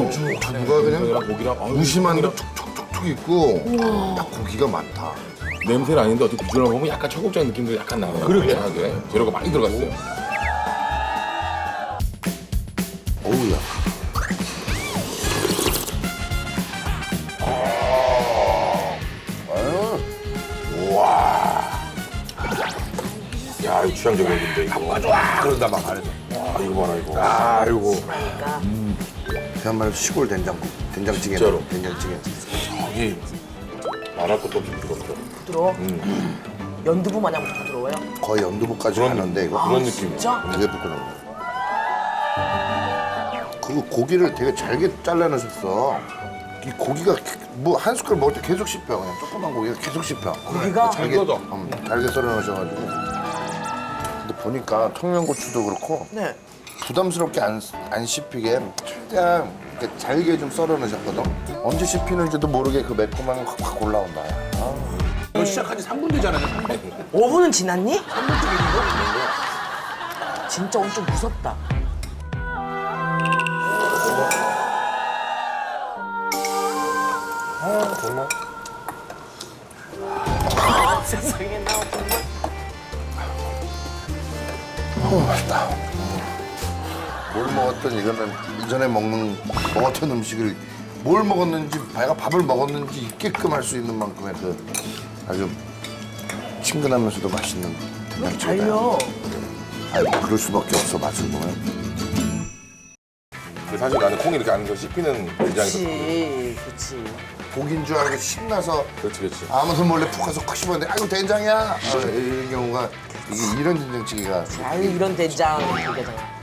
두부가 그냥 고기랑 무심한데 툭툭툭툭 있고 딱 고기가 많다. 냄새는 아닌데 어떻게 비주얼 보면 약간 청국장 느낌도 약간 나요. 그렇죠. 하게 재료가 많이 들어갔어요. 어우야. 야, 이거 취향적 얘기인데 이거. 좋아 그런다 막 안에서. 와, 이거 봐라 이거. 아 이거. 그러니까 그야말로 시골 된장국, 된장찌개, 진짜로. 된장찌개. 저기 말할 것도 없이 부드럽죠. 부드러워. 연두부 마냥 부드러워요. 거의 연두부까지 가는데 이거 그런 느낌이야. 진짜? 되게 부끄러워. 그 고기를 되게 잘게 잘라내셨어. 이 고기가 뭐 한 숟갈 먹을 때 계속 씹혀. 그냥 조그만 고기가 계속 씹혀. 고기가? 잘게, 잘게 썰어놓으셔가지고. 근데 보니까 청양고추도 그렇고 네. 부담스럽게 안 씹히게 최대한 이렇게 잘게 좀 썰어놓으셨거든. 언제 씹히는지도 모르게 그 매콤함이 확 올라온다. 이거 시작한 지 3분 되잖아요. 3분. 5분은 지났니? 3분 쪽에 있는 진짜 오늘 좀 무섭다. 정말. 세상에 나 정말. 맛있다. 뭘 먹었든 이거는 이전에 먹었던 음식을 뭘 먹었는지 내가 밥을 먹었는지 있게끔 할 수 있는 만큼의 그 아주 친근하면서도 맛있는 된장찌개다. 달려. 아니 그럴 수밖에 없어 맛을 보면. 근데 사실 나는 콩이 이렇게 안에서 씹히는 된장이 그치. 고기인 줄 알고 신나서 그렇지 그렇지. 아무도 몰래 푹 가서 콱 씹었는데 아이고 된장이야. 이런 경우가 이게 이런 된장찌개가 아유 이런 된장 얘기하잖아.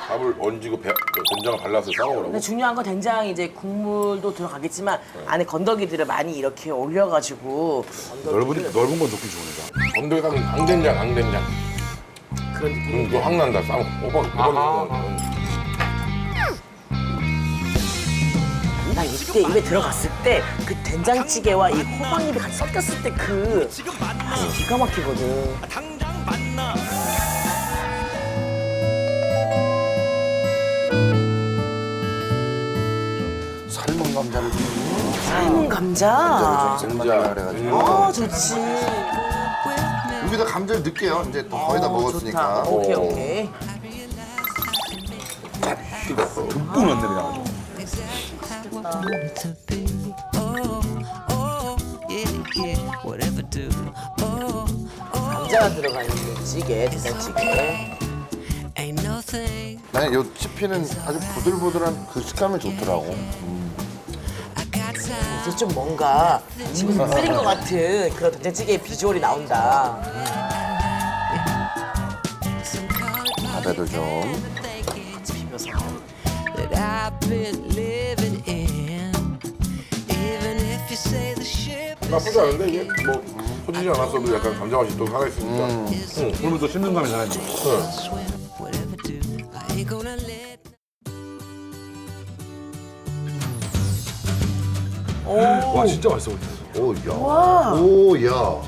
밥을 얹고 된장을 발라서 싸먹으라고. 근데 중요한 건 된장 이제 국물도 들어가겠지만 안에 건더기들을 많이 이렇게 올려가지고 넓은 건 좋긴 좋으니까. 건더기 싸면 강된장, 강된장. 그런 느낌. 그거 확 난다. 싸먹. 오빠 나 이때 입에 들어갔을 때 그 된장찌개와 이 호박잎이 같이 섞였을 때 그 맛이 기가 막히거든. 삶은 감자를 좀 삶은 감자. 삶아라 그래가지고 어 좋지. 여기다 감자를 넣을게요. 이제 또 거의 다 먹었으니까. 좋다. 오케이. 듬뿍 넣네 그냥. to be. Yeah, whatever do. 감자가 들어가 있는 찌개, 된장찌개. Ain't no thing 나는 요 씹히는 아주 보들보들한 그 식감이 좋더라고. I got time. 이제 좀 뭔가 지금 끓인 것 같은 그런 된장찌개의 비주얼이 나온다. Some call it 밥에도 좀. 비벼서. that I've been living in. Even if you say the ship 나쁘지 않은데 이게 뭐 터지지 않았어도 약간 감자 맛이 또 살아있으니까. 그러면 또 씹는 감이 살아있네. swim, whatever do. I ain't gonna let. 와 진짜 맛있어 보인다. 오, 야. 와. 오, 야.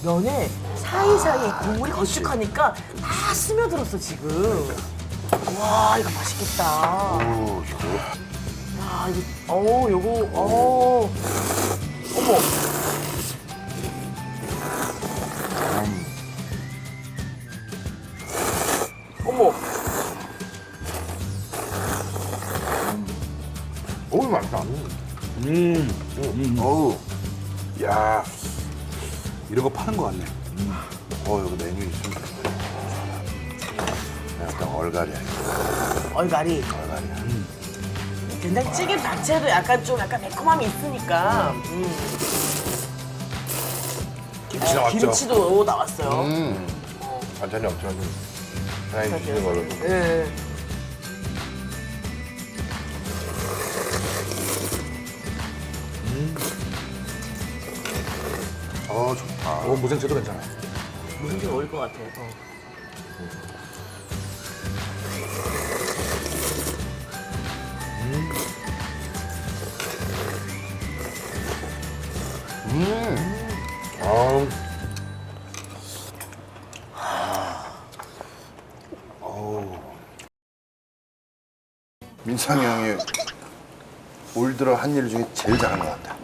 면에 사이사이 국물이 걸쭉하니까 다 스며들었어 지금. 와 이거 맛있겠다. 오, 이거. 야 이거 요거 어머. 어머. 오, 맛있다. 어우. 야 이런 거 파는 거 같네. 이거 메뉴 있으면 좋겠다. 약간 얼갈이야. 얼갈이. 얼갈이야. 된장찌개 자체도 약간 매콤함이 있으니까. 김치 나왔죠. 김치도 나왔어요. 반찬이 없지만 좀 사장님 주시는 걸로. 예. 좋다. 무생채도 괜찮아. 무슨 게 어울릴 것 같아. 아, 민상이 형이 올 들어 한 일 중에 제일 잘한 것 같아.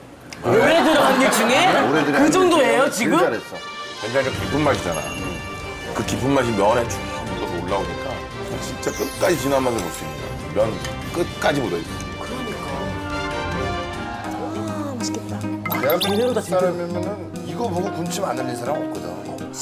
올해 들어간 일 중에 올해 들어 그 정도예요 제일 지금? 잘했어. 된장이 깊은 맛이잖아. 그 깊은 맛이 면에 쭉 묻어서 올라오니까 진짜 끝까지 진한 맛을 볼 수 있는 거야. 면 끝까지 묻어있어. 맛있겠다. 내가 제대로다, 진짜. 사람이면은 이거 보고 군침 안 흘린 사람 없거든.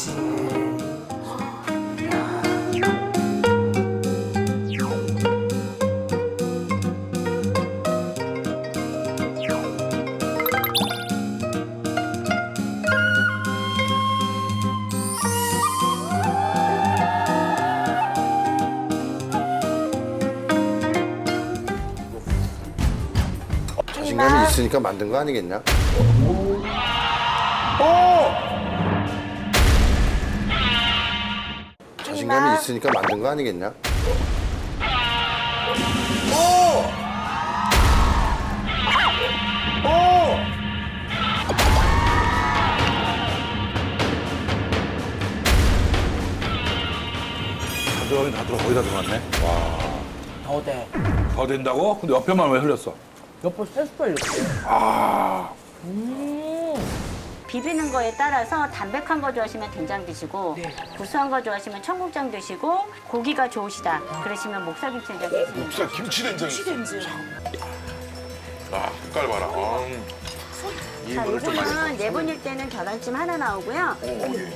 자신감이 있으니까 만든 거 아니겠냐? 자신감이 있으니까 만든 거 아니겠냐? 다 들어가긴 다 들어. 거의 다 들어갔네. 더 돼. 더 된다고? 근데 옆에만 왜 흘렸어? 옆으로 쎄쎄 이렇게. 비비는 거에 따라서 담백한 거 좋아하시면 된장 드시고 네. 구수한 거 좋아하시면 청국장 드시고 고기가 좋으시다 그러시면 목살김치 된장 드시면 목살 김치 된장. 치den지. 아, 색깔 봐라. 자, 요거는 네 분일 때는 계란찜 하나 나오고요.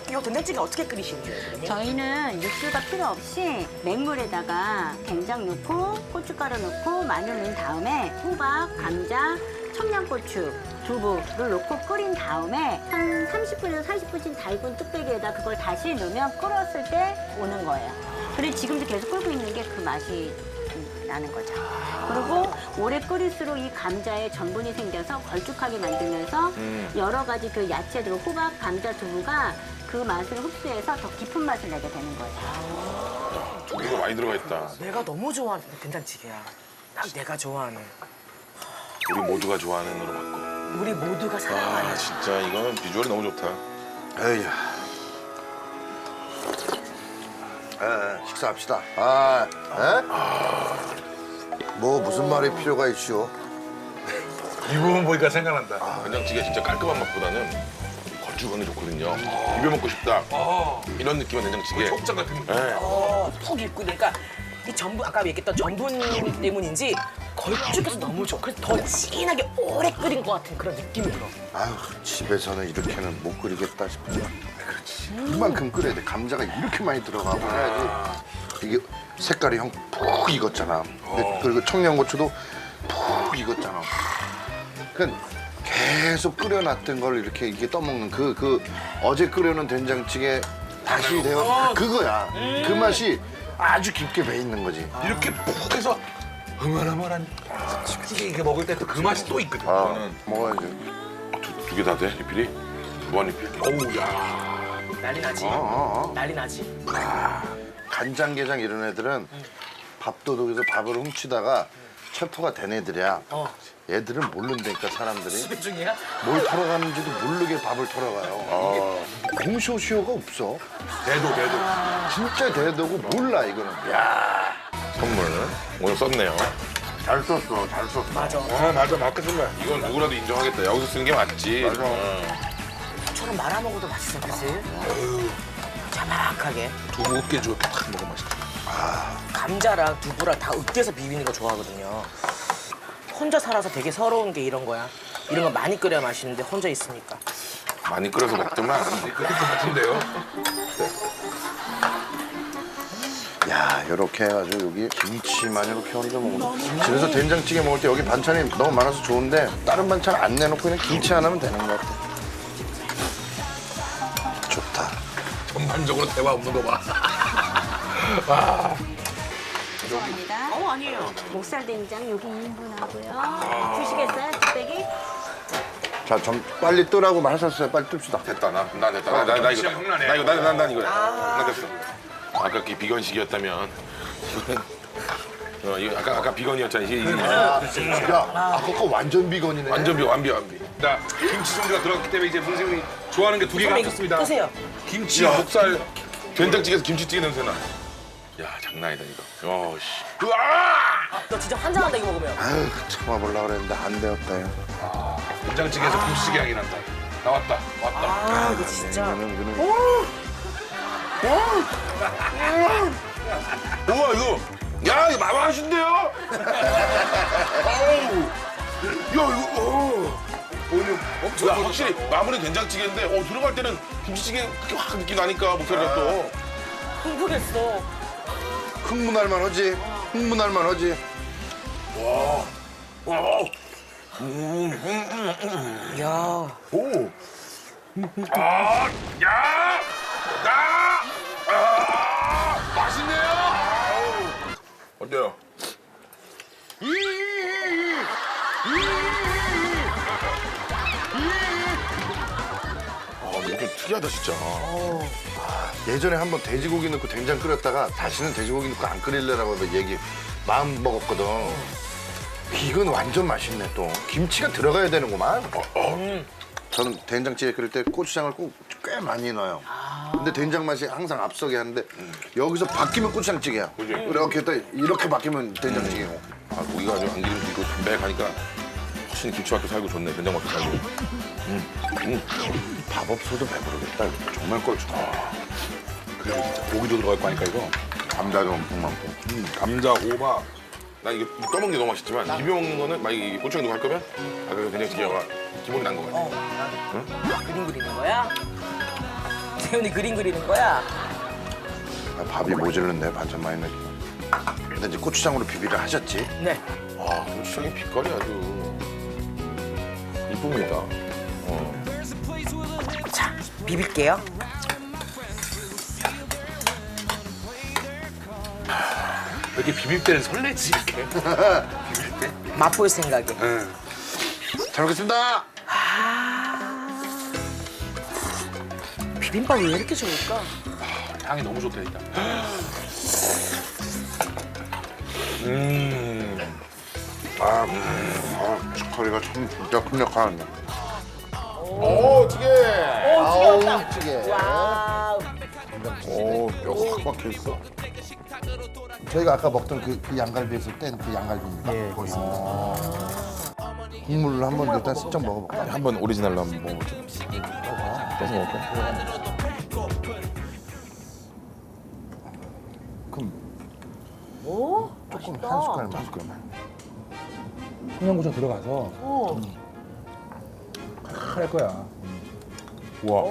이거 된장찌개 어떻게 끓이시는 거예요 그러면? 저희는 육수가 필요 없이 맹물에다가 된장 넣고 고춧가루 넣고 마늘 넣은 다음에 호박, 감자, 청양고추, 두부를 넣고 끓인 다음에 한 30분에서 40분씩 달군 뚝배기에다 그걸 다시 넣으면 끓었을 때 오는 거예요. 그리고 지금도 계속 끓고 있는 게 그 맛이 나는 거죠. 그리고 오래 끓일수록 이 감자에 전분이 생겨서 걸쭉하게 만들면서 여러 가지 그 야채들, 호박, 감자, 두부가 그 맛을 흡수해서 더 깊은 맛을 내게 되는 거예요. 조개가 많이 들어가 있다. 내가 너무 좋아하는 된장찌개야. 딱 내가 좋아하는. 우리 모두가 좋아하는 으로 바꿔. 우리 모두가 사랑하는. 아, 진짜 이건 비주얼이 너무 좋다. 에이. 식사합시다. 뭐 무슨 말이 필요가 있시오? 이 부분 보니까 생각난다. 된장찌개 진짜 깔끔한 맛보다는 걸쭉한 게 좋거든요. 비벼 먹고 싶다. 이런 느낌의 된장찌개. 족장 같은 느낌. 네. 푹 익고 그러니까 이 전분 아까 얘기했던 전분 때문인지 걸쭉해서 너무 좋아. 그래서 더 진하게 오래 끓인 것 같은 그런 느낌이 들어. 아유, 집에서는 이렇게는 못 끓이겠다 싶지. 그렇지. 이만큼 끓여야 돼. 감자가 이렇게 많이 들어가고 해야지. 이게 색깔이 형 푹 익었잖아. 그리고 청양고추도 푹 익었잖아. 그러니까 계속 끓여놨던 걸 이렇게 떠먹는 그 어제 끓여놓은 된장찌개 다시 데워 그거야. 그 맛이 아주 깊게 배 있는 거지. 이렇게 푹 해서 흐물흐물한 찌개 이렇게 먹을 때 또 그 맛이 또 있거든. 먹어야지. 두 개 다 돼? 리필이? 무한 리필. 어우, 야. 난리 나지. 난리 나지. 간장게장 이런 애들은 밥도둑에서 밥을 훔치다가 체포가 된 애들이야. 얘들은 모른다니까 사람들이. 집에 중이야? 뭘 털어가는지도 모르게 밥을 털어가요. 공쇼시효가 없어. 대도. 진짜 대도고 몰라 이거는. 야, 선물. 오늘 썼네요. 잘 썼어, 잘 썼어. 맞아. 맞아. 맞겠습니다. 이건 누구라도 인정하겠다. 여기서 쓰는 게 맞지. 맞아. 저처럼 말아 먹어도 맛있어, 그치? 자박하게. 두부 으깨주고 팍 먹으면 맛있다. 감자랑 두부랑 다 으깨서 비비는 거 좋아하거든요. 혼자 살아서 되게 서러운 게 이런 거야. 이런 거 많이 끓여야 맛있는데 혼자 있으니까. 많이 끓여서 먹더만. 그럴 것 같은데요? 야, 이렇게 해가지고 여기 김치만 이렇게 얹어 먹으면. 집에서 된장찌개 먹을 때 여기 반찬이 너무 많아서 좋은데 다른 반찬 안 내놓고 그냥 김치 하나면 되는 것 같아. 좋다. 전반적으로 대화 없는 거 봐. 감사합니다. 아니에요. 목살 된장 여기 2인분 하고요. 주시겠어요? 뚝배기? 자, 좀 빨리 뜨라고 말하셨어요. 빨리 뜹시다. 됐다. 나 됐다. 나 이거. 진짜 흥나네. 나 이거야. 나 됐어. 아까 그 비건식이었다면 이거는 이거 아까 비건이었잖아. 이게 야, 아까 거 완전 비건이네. 완비. 자, 김치 종류가 들어갔기 때문에 이제 문세윤이 좋아하는 게 두 개가 합쳤습니다. 뜨세요. 김치, 목살 된장찌개에서 김치찌개 냄새 나. 야, 장난 아니다 이거. 씨. 으아! 너 진짜 환장한다 이거 먹으면. 아유 참아보려고 그랬는데 안 되었다. 야. 된장찌개에서 김치찌개 향이 난다. 나왔다. 왔다. 아 이거 진짜. 이거는 우와 이거 야 이거 마마하신데요? 어우 야 이거 야 확실히 마무리 된장찌개인데 들어갈 때는 김치찌개 확 느낌 나니까 목소리가 또 흥분했어. 흥분할 만하지. 흥분할 만하지. 야. 오. 아, 야! 맛있네요! 어때요? 이거 좀 특이하다, 진짜. 예전에 한번 돼지고기 넣고 된장 끓였다가 다시는 돼지고기 넣고 안 끓일래라고 얘기 마음 먹었거든. 이건 완전 맛있네 또. 김치가 들어가야 되는구만. 저는 된장찌개 끓일 때 고추장을 꼭 꽤 많이 넣어요. 근데 된장 맛이 항상 앞서게 하는데 여기서 바뀌면 고추장찌개야. 그지? 이렇게 바뀌면 된장찌개고. 고기가 아주 안 기름도 있고 담백하니까 훨씬 김치맛도 살고 좋네, 된장맛도 살고. 밥 없어도 배부르겠다. 이거. 정말 꼴좋다. 그리고 진짜 고기도 들어갈 거니까 이거. 감자도 엄청 많고. 감자, 호박. 난 이게 떠먹는 게 너무 맛있지만 비벼 먹는 거는 만약에 이게 고추장 넣고 할 거면 그 된장찌개가 기본이 난 거 같아. 그림 그리는 거야? 태훈이 그림 그리는 거야? 밥이 모자른데 반찬 많이 넣기. 근데 이제 고추장으로 비비를 하셨지. 네. 고추장의 빛깔이 아주 이쁩니다. 자 비빌게요. 이렇게 비빌 때는 설레지 이렇게. 맛볼 생각에. 잘 먹겠습니다. 비빔밥이 왜 이렇게 좋을까? 향이 너무 좋다 일단. 허리가 참 진짜 큼직하네. 찌개. 아우 찌개. 와우. 뼈가 확 박혀 있어. 저희가 아까 먹던 그 양갈비에서 뗀 그 양갈비입니다. 예, 국물을 한번 일단 슬쩍 먹어볼까? 한번 오리지널로 한번 먹어보죠. 떠서 먹을게. 그럼 오 조금 맛있다. 한 숟갈만. 청양고추 들어가서 할 거야. 우와.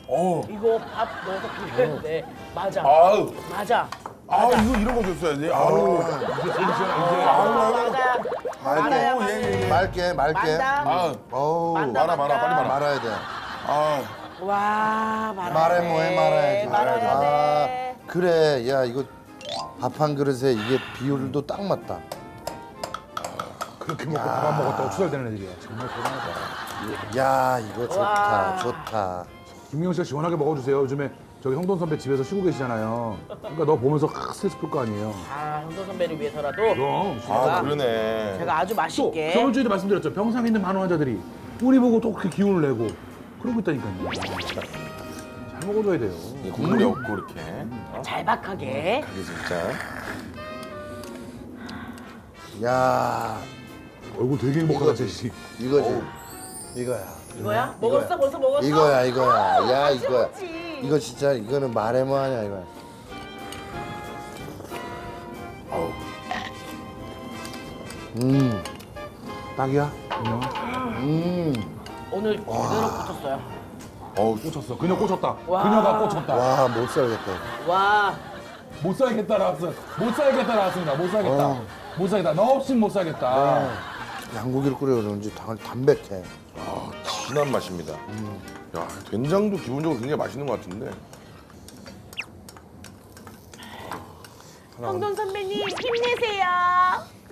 오. 이거 밥 넣어서 비벼야 돼. 맞아. 아우. 맞아. 이거 이런 거 줬어야지. 아우. 맞아. 맑게. 만다. 어우 말아, 빨리 말아. 말아야 돼. 와 말아야 말해 돼. 뭐해 말아야지. 말아야 돼. 그래 야 이거 밥 한 그릇에 이게 비율도 딱 맞다. 그렇게 먹고 밥 안 먹었다고 투덜대는 애들이야. 정말 대단하다. 야 이거 좋다 와. 좋다. 김민경 씨가 시원하게 먹어주세요. 요즘에 저기 형돈 선배 집에서 쉬고 계시잖아요. 그러니까 너 보면서 스트레스 풀 거 아니에요. 형도 선배를 위해서라도 그럼. 그러네. 제가 아주 또 맛있게. 저번 주에도 말씀드렸죠. 병상에 있는 많은 환자들이 우리 보고 또 그렇게 기운을 내고 그러고 있다니까요. 잘 먹어줘야 돼요. 국물이 없고 이렇게. 잘박하게. 이게 진짜. 야 얼굴 되게 행복하다, 제시. 이거지. 이거야. 이거야? 먹었어? 벌써 먹었어? 이거야. 야 이거야. 먹지. 이거 진짜 이거는 말해 뭐하냐 이거야. 딱이야? 오늘 제대로 붙었어요. 꽂혔어. 그녀 꽂혔다. 와. 그녀가 꽂혔다. 와 못 살겠다. 와. 못 살겠다 나왔어. 못 살겠다 나왔습니다. 못 살겠다. 어. 못 살겠다. 너 없인 못 살겠다. 양고기를 끓여 그런지 담백해. 진한 맛입니다. 야, 된장도 기본적으로 굉장히 맛있는 것 같은데. 형돈 선배님 힘내세요.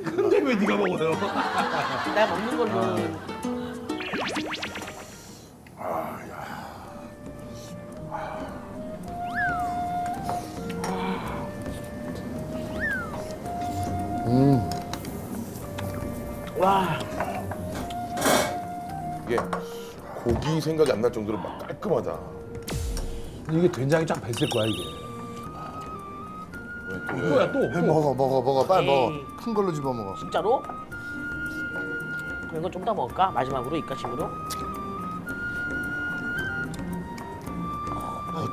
근데 왜 네가 먹어요? 내가 먹는 걸로. 와. 이게 고기 생각이 안 날 정도로 막 깔끔하다. 이게 된장이 쫙 뱄을 거야 이게. 또야 또. 먹어 빨리 먹어. 에이. 큰 걸로 집어 먹어. 진짜로? 그럼 이거 좀 더 먹을까? 마지막으로 입가심으로?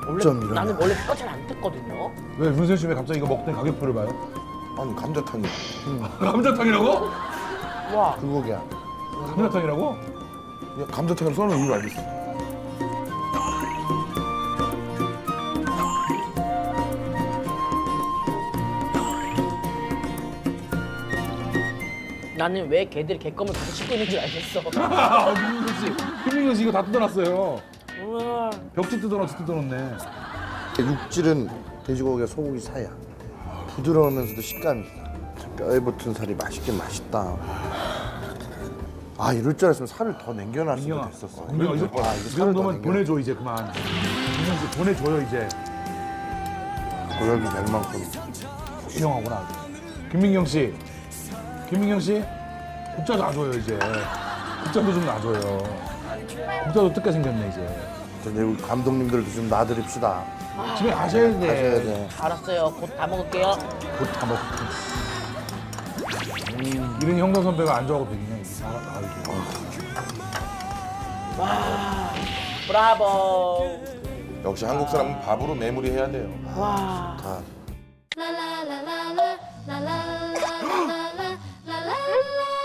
어쩜 이러냐. 나는 원래 뼈 잘 안 뜯거든요. 왜 문세윤 씨 왜 갑자기 이거 먹더니 가격표를 봐요? 아니 감자탕이. 감자탕이라고? 와, 불고기야. 감자탕이라고? 야, 감자탕을 써놓은 이유를 알겠어. 나는 왜 걔들이 개껌을 가서 씹고 있는 줄 알겠어. 김민경 씨 이거 다 뜯어놨어요. 우와. 벽지 뜯어놨네. 육질은 돼지고기가 소고기 사이야. 부드러우면서도 식감이 있어. 뼈에 붙은 살이 맛있긴 맛있다. 아 이럴 줄 알았으면 살을 더 남겨놨으면 민경아, 됐었어. 민경아 이거 아, 이 살을 더 정도면 남겨. 보내줘 이제 그만. 김민경 씨 보내줘요 이제. 고역이 될 만큼. 훌륭하구나. 김민경 씨, 김민경 씨, 국자 놔줘요 이제. 국자도 좀 놔줘요. 국자도 뜯게 생겼네 이제. 이제 우리 감독님들도 좀 놔드립시다. 집에 가셔야 돼. 가셔야 돼. 알았어요. 곧 다 먹을게요. 곧 다 먹고. 이런 형사 선배가 안 좋아하고 되겠냐 이게. 브라보. 역시 한국 사람은 밥으로 매무리해야 돼요. 와. 다. la la la la la la la la la la la la